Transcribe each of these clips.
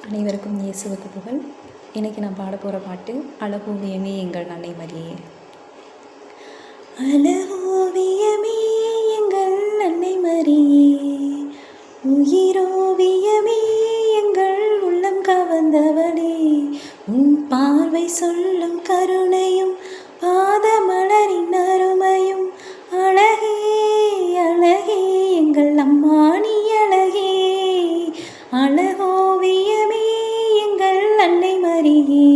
அனைவருக்கும் இயேசுவுக்கு புகழ். இன்றைக்கி நான் பாட போகிற பாட்டு அழகோவியமே எங்கள் அன்னை மரியே. அழகோவியமே எங்கள் அன்னை மரியே, உயிரோவியமே எங்கள் உள்ளம் கவர்ந்தவளே, உன் பார்வை சொல்லும் கருணையும் பாதமலரின் அருமையும் அழகே அழகே எங்கள் அம்மா நீ அழகே. அழகோவியமே எங்கள் அன்னை மரியே,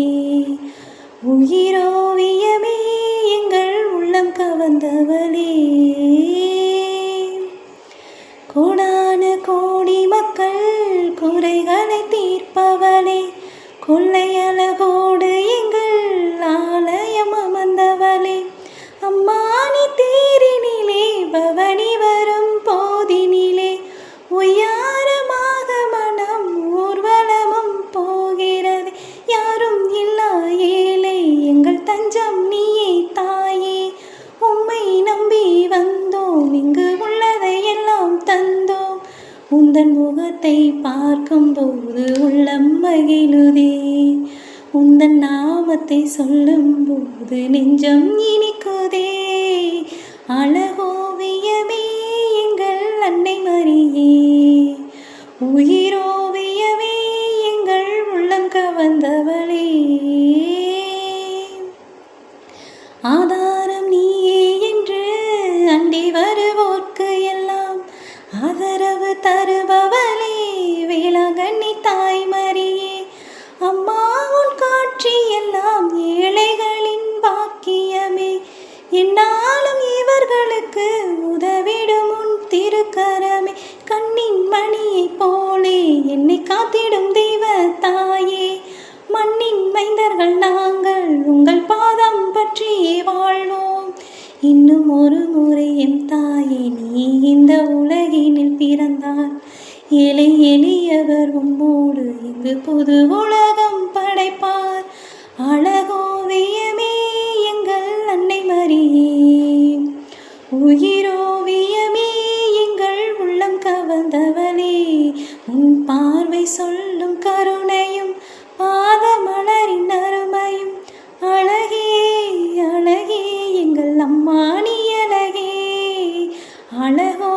உயிரோவியமே எங்கள் உள்ளம் கவர்ந்தவளே. கோடான கோடி மக்கள் குறைகளை தீர்ப்பவளே, கொள்ளை அழகோடு எங்கள் ஆலயம் அமர்ந்தவளே. அம்மா நீ தேரினிலே பவனி வரும் போதினிலே, ஒய்யாரமாக மனம் ஊர்வலமும் போகிறது. யாரும் இல்லா ஏழை எங்கள் தஞ்சம் நீயே தாயே, உம்மை நம்பி வந்தோம், இங்கு உள்ளதை எல்லாம் தந்தோம். உந்தன் முகத்தை பார்க்கும்போது உள்ளம் மகிழுதே, உந்தன் நாமத்தை சொல்லும்போது நெஞ்சம் இனிக்குதே. அழகோவியமே எங்கள் அன்னை மரியே, உயிரோவியமே எங்கள் உள்ளம் கவர்ந்தவளே. ஆதாரம் நீயே என்று அண்டி வருவோர்க்கு எல்லாம் ஆதரவு தருபவளே, வேளாங்கண்ணி தாய் மரியே. அம்மா உன் காட்சி எல்லாம் ஏழைகளின் பாக்கியமே, என்னாலும் இவர்களுக்கு உதவிடும் உன் திருக்கரமே. கண்ணின் மணியை போலே என்னை காத்திடும் தெய்வ தாயே, மண்ணின் மைந்தர்கள் நாங்கள் உங்கள் பாதம் பற்றியே வாழ்வோம். இன்னும் ஒரு முறை என் தாயே நீ இந்த உலகினில் பிறந்தார், ஏழை எளியவர் உம்மோடு இங்கு புது உலகம் படைப்பார். அழகோவியமே எங்கள் அன்னை மரியே, உயிரோவியமே எங்கள் உள்ளம் கவர்ந்தவளே, உன் பார்வை சொல்லும் கருணையும் பாதமலரின் அருமையும் அழகே அழகே எங்கள் அம்மா நீ அழகே. அழகோ